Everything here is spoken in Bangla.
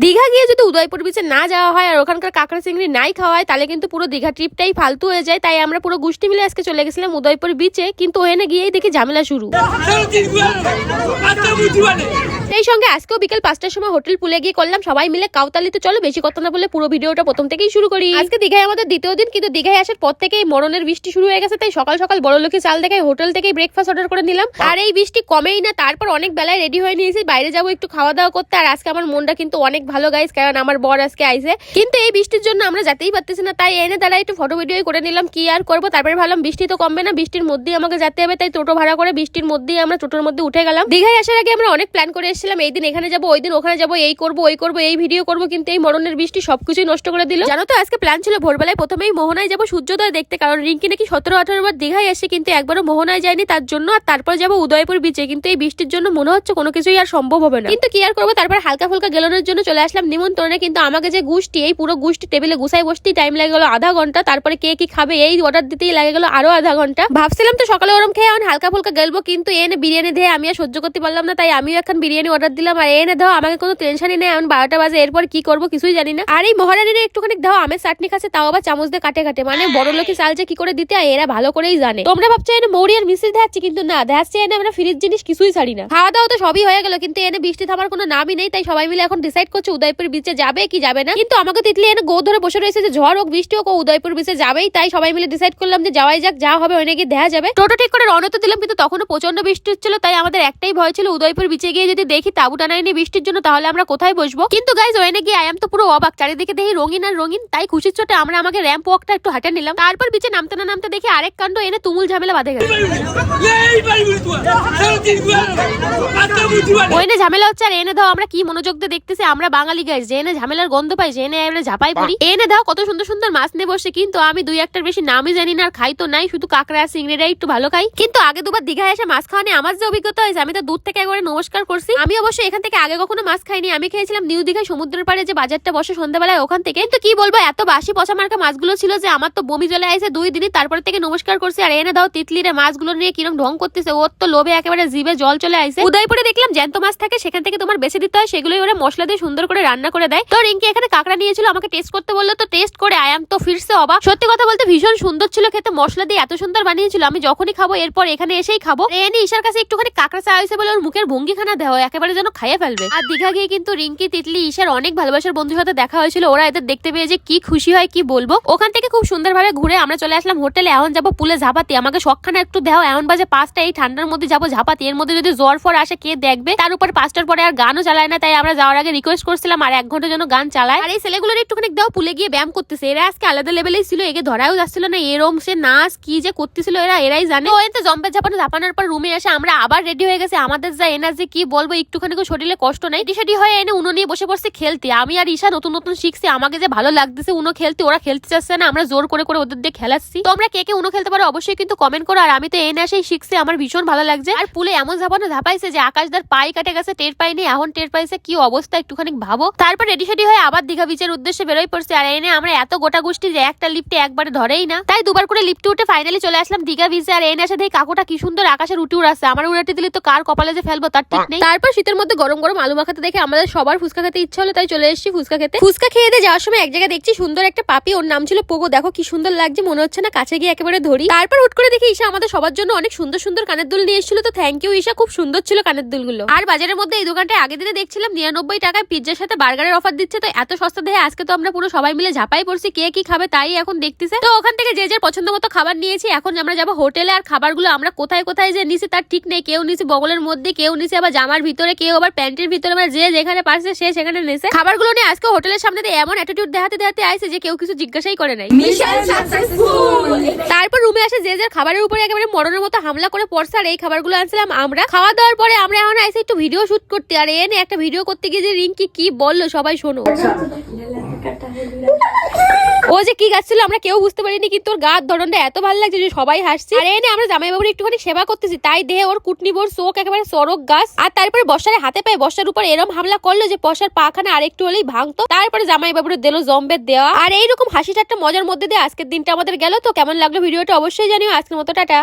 দীঘা গিয়ে যদি উদয়পুর বিচে না যাওয়া হয় আর ওখানকার কাঁকড়া চিংড়ি নাই খাওয়া হয় তাহলে কিন্তু পুরো দীঘা ট্রিপটাই ফালতু হয়ে যায়। তাই আমরা পুরো গোষ্ঠী মিলে আজকে চলে গেছিলাম উদয়পুর বিচে, কিন্তু ওখানে গিয়েই দেখি ঝামেলা শুরু। সেই সঙ্গে আজকেও বিকেল 5টার সময় হোটেল পুলে গিয়ে করলাম সবাই মিলে কাউতালিতে। চলো বেশি কথা না বলে পুরো ভিডিওটা প্রথম থেকেই শুরু করি। আজকে দীঘায় আমাদের দ্বিতীয় দিন, কিন্তু দীঘায় আসার পর থেকেই মরণের বৃষ্টি শুরু হয়ে গেছে। তাই সকাল সকাল বড়লোকি চাল দেখায় হোটেল থেকেই ব্রেকফাস্ট অর্ডার করে নিলাম। আর এই বৃষ্টি কমেই না, তারপর অনেক বেলায় রেডি হয়ে নিয়েছি বাইরে যাবো একটু খাওয়া দাওয়া করতে। আর আজকে আমার মনটা কিন্তু অনেক ভালো গাইস, কারণ আমার বর আজকে আইছে, কিন্তু এই বৃষ্টির জন্য আমরা যেতেই পারতেছি না। তাই এনে দাঁড়া একটু ফটো ভিডিও করে নিলাম, কি আর করবো। তারপরে ভাবলাম বৃষ্টি তো কমবে না, বৃষ্টির মধ্যেই আমাকে যেতে হবে। তাই টোটো ভাড়া করে বৃষ্টির মধ্যেই আমরা টোটোর মধ্যে উঠে গেলাম। দীঘায় আসার আগে আমরা অনেক প্ল্যান করে এসেছিলাম, এই দিন এখানে যাবো, ওই দিন ওখানে যাবো, এই করবো ওই করবো, এই ভিডিও করবো, কিন্তু এই মরণের বৃষ্টি সবকিছুই নষ্ট করে দিল। জানো তো আজকে প্ল্যান ছিল ভোরবেলায় প্রথমেই মোহনায় যাবো সূর্যোদয় দেখতে, কারণ রিঙ্কি নাকি 17-18 বার দীঘায় এসে কিন্তু একবারও মোহনায় যায়নি তার জন্য। আর তারপর যাবো উদয়পুর বিচে, কিন্তু এই বৃষ্টির জন্য মনে হচ্ছে কোনো কিছুই আর সম্ভব হবে না। কিন্তু কি আর করবো, তারপর হালকা ফুলকা গেলানোর জন্য চলে আসলাম নিমন্ত্রণে। কিন্তু আমাকে যে গোষ্ঠী, এই পুরো গোষ্ঠী টেবিলে গুছাই বসতেই টাইম লাগে গেল আধা ঘন্টা। তারপরে কে কি খাবে এই অর্ডার দিতেই লাগে গেল আরো আধা ঘন্টা। ভাবছিলাম তো সকালে ওরম খেয়ে এখন হালকা ফুলকা গেলবো, কিন্তু এনে বিরিয়ানি দিয়ে আমি আর সহ্য করতে পারলাম না। তাই আমিও এখন বিরিয়ানি অর্ডার দিলাম। আর এনে দাও আমাকে কোনো টেনশনই নেই, এখন 12টা বাজে, এরপর কি করবো কিছুই জানি না। আর এই মহারানীর একটুখানি দাও আমের চাটনি খাচ্ছে, তাও আবার চামচ দিয়ে কাটে কাটে, মানে বড় লোকে চাল যে কি করে দিতে হয় এরা ভালো করেই জানে। তোমরা ভাবছো এনে মৌরি আর মিশ্রি দেখাচ্ছি, কিন্তু না, দেখাচ্ছে এনে আমরা ফ্রিজ জিনিস কিছুই ছাড়ি না। খাওয়া দাওয়া তো সবই হয়ে গেল, কিন্তু এনে বৃষ্টি থামার কোনো নামই নেই। তাই সবাই মিলে এখন ডিসাইড করছে উদয়পুর বিচে যাবে কি যাবে না। কিন্তু আমাকে তিতলি এনে গো ধরে বসে রয়েছে যে ঝড় হোক বৃষ্টি হোক উদয়পুর বিচে যাবেই। তাই সবাই মিলে ডিসাইড করলাম যে যাওয়াই যাক, যা হবে ওখানে গিয়ে দেখা যাবে। টোটো ঠিক করে রওনা তো দিলাম, কিন্তু তখনও প্রচন্ড বৃষ্টি হচ্ছিল। তাই আমাদের একটাই ভয় ছিল উদয়পুর বিচে গিয়ে যদি দেখি তাবু টানায়নি বৃষ্টির জন্য, তাহলে আমরা কোথায় বসবো। কিন্তু গাইজ ওখানে গিয়ে আয়াম তো পুরো অবাক, চারিদিকে দেখি রঙিন আর রঙিন। তাই খুশির চোটে আমরা আমাকে র্যাম্প ওয়াকটা একটু হাঁটে নিলাম। তারপর বিচে নামতে না নামতে দেখি আরেক কাণ্ড, এনে তুমুল ঝামেলা বাঁধে গেছে। ওইনে ঝামেলা হচ্ছে, আর এনে দাও আমরা কি মনোযোগ দিয়ে দেখতেছি। আমরা বাঙালি গাইজ, যে এনে ঝামেলার গন্ধ পাই যে এনে আমরা ঝাপাই পড়ি। এনে দাও কত সুন্দর সুন্দর মাছ নিয়ে বসে, কিন্তু আমি দুই একটার বেশি নামই জানি না, আর খাই তো নাই, শুধু কাঁকড়া চিংড়িটাই একটু ভালো খাই। কিন্তু আগে দুবার দীঘায় এসে মাছ খাওয়া নিয়ে আমার যে অভিজ্ঞতা হয়েছে, আমি তো দূর থেকে একবারে নমস্কার করছি। আমি অবশ্যই এখান থেকে আগে কখনো মাছ খাইনি, আমি খেয়েছিলাম নিউ দীঘায় সমুদ্রের পাড়ে যে বাজারটা বসে সন্ধ্যাবেলায় ওখান থেকে। কিন্তু কি বলবো, এত বাসি পচা মার্কা মাছগুলো ছিল যে আমার তো বমি চলে আসে 2 দিনই। তারপর থেকে নমস্কার করছি। আর এনে দাও তিতলিরে মাছগুলো নিয়ে কিরম ঢং করতেছে, ওর তো লোভে একেবারে জিভে জল চলে আসে। উদয়পুরে দেখলাম জ্যান্ত মাছ থাকে, সেখান থেকে তোমার বেছে দিতে হয়, সেগুলোই ওরা মশলা দিয়ে সুন্দর করে রান্না করে দেয়। তো রিঙ্কি এখানে কাঁকড়া নিয়েছিল, আমাকে টেস্ট করতে বললো, তো টেস্ট করে আয়াম তো ফিরছে অবাক। সত্যি কথা বলতে ভীষণ সুন্দর ছিল খেতে, মশলা দিয়ে এত সুন্দর বানিয়েছিল। আমি যখনই খাবো এরপর এখানে এসেই খাবো। এনে ঈশার কাছে একটুখানি কাঁকড়া চা হয়েছে বলে ওর মুখের ভঙ্গিখানা দেওয়া একেবারে যেন খাইয়ে ফেলবে। আর দীঘা গিয়ে কিন্তু রিঙ্কি তিতলি ঈশার অনেক ভালোবাসার বন্ধুর সাথে দেখা হয়েছিল, ওরা এদের দেখতে পেয়ে যে কি খুশি হয় কি বলবো। ওখান থেকে খুব সুন্দরভাবে ঘুরে আমরা চলে আসলাম হোটেলে। এখন যাবো পুলে ঝাপাতি, আমাকে শখখানা একটু দাও। এখন বাজে 5টা, এই ঠান্ডার মধ্যে যাবো ঝাপাতি, এর মধ্যে যদি জ্বর ফর আসে কে দেখবে। তার উপর 5টার পরে আর গানও চালায় না। তাই আমরা যাওয়ার আগে রিকোয়েস্ট করছিলাম আর 1 ঘন্টার জন্য গান চালায়। আর এই ছেলেগুলোর একটুখানি দাও পুলে গিয়ে ব্যায়াম করতেছে, এরা আজকে আলাদা লেভেলেই ছিল, একে ধরাও যাচ্ছিল না, এরম সে নাচ কি যে করতেছিল এরাই জানে। ও এতে জম্পে ঝাপানোর পর রুমে এসে আমরা আবার রেডি হয়ে গেছে। আমাদের যা এনার্জি কি বলবো, একটুখানি শরীরে কষ্ট নাই। টি হয়ে এনে উনো নিয়ে বসে পড়ছে খেলতে। আমি আর ঈশা নতুন নতুন শিখছি, আমাকে যে ভালো লাগতেছে উনো খেলতে, ওরা খেলতে চাচ্ছে না, আমরা জোর করে করে ওদের দিয়ে খেলাচ্ছি। তোমরা কে কে উনো খেলতে পারো অবশ্যই কিন্তু কমেন্ট করো। আর আমি তো এনে এসেই শিখছি, আমার ভীষণ ভালো লাগছে। আর পুলে এমন ঝাপাইছে যে আকাশদার পাই কাটে গেছে, টের পাইনি, এখন টের পাইছে, কি অবস্থা একটুখানি ভাবো। তারপর রেডি হয়ে আবার দীঘা বিচের উদ্দেশ্যে বেরোয় পড়ছে। আর এনে আমরা এত গোটা গোষ্ঠী যে একটা লিফটে একবারে ধরেই না, তাই 2বার করে লিফটে উঠে ফাইনালি চলে আসলাম দীঘা বিচে। আর এনে এসে দেখি কাকুটা কি সুন্দর আকাশের উঠে উড়াচ্ছে, আমার উড়াতে দিলে তো কার কপালে যে ফেলবো তার ঠিক নেই। তারপর শীতের মধ্যে গরম গরম আলু মাখাতে দেখে আমাদের সবার ফুচকা খেতে ইচ্ছা হলো, তাই চলে এসেছি ফুচকা খেতে। ফুচকা খেয়ে দিয়ে যাওয়ার সময় এক জায়গায় দেখছি সুন্দর একটা পাপি, ওর নাম ছিল পোগো। দেখো কি সুন্দর লাগছে, মনে হচ্ছে না কাছে গিয়ে একেবারে ধরি। তারপর হুট করে দেখি ঈশা আমাদের সবার জন্য অনেক সুন্দর সুন্দর কানের দুল নিয়ে এসেছিল, তো থ্যাংক ইউ ঈশা, খুব সুন্দর ছিল কানের দুলগুলো। আর বাজারের মধ্যে এই দোকানটায় আগে দিনে দেখছিলাম 99 টাকায় পিৎজার সাথে বার্গারের অফার দিচ্ছে, তো এত সস্তা দেখে আজকে তো আমরা পুরো সবাই মিলে ঝাপাই পড়ছি কে কি খাবে তাই এখন দেখতেছে। তো ওখান থেকে যে যার পছন্দ মতো খাবার নিয়েছি। এখন আমরা যাবো হোটেলে। আর খাবারগুলো আমরা কোথায় কোথায় যে নিছি তার ঠিক নেই, কেউ নিছি বগলের মধ্যে, কেউ নিছি আবার জামার ভিতরে, কেউ আবার প্যান্টের ভিতরে, মানে যে যেখানে পারছে সে সেখানে নিছে। খাবারগুলো নিয়ে আজকে হোটেলের সামনে দিয়ে এমন অ্যাটিটিউড দেখাতে আইছে যে কেউ কিছু জিজ্ঞাসাই করে নাই। তারপর রুমে আসে যে যার খাবারের উপরে একেবারে মরণের মতো হামলা করে পড়ছে। আর এই খাবারগুলো আনছিলাম আমরা। খাওয়া দাওয়ার পরে আমরা এখন আইসি একটু ভিডিও শুট করতে। আর এনে একটা ভিডিও করতে গিয়ে যে রিঙ্কি কি বললো সবাই শোনো। ও যে কি গাচ্ছিল আমরা কেউ বুঝতে পারিনি, কিন্তু ওর গার ধরনটা এত ভালো লাগছে যে সবাই হাসছে। আর এনে আমরা জামাই বাবুর একটুখানি সেবা করতেছি, তাই দেহে ওর কুটনি বোর চোখ একেবারে সরক গাছ। আর তারপরে বর্ষারে হাতে পায়ে বর্ষার উপর এরম হামলা করলো যে বর্ষার পাখানা আরেকটু হলেই ভাঙতো। তারপরে জামাই বাবুর দিল জম্বের দেওয়া। আর এইরকম হাসি ঠাট্টা মজার মধ্যে দিয়ে আজকের দিনটা আমাদের গেল। তো কেমন লাগলো ভিডিওটা অবশ্যই জানিও। আজকের মতো টাটা।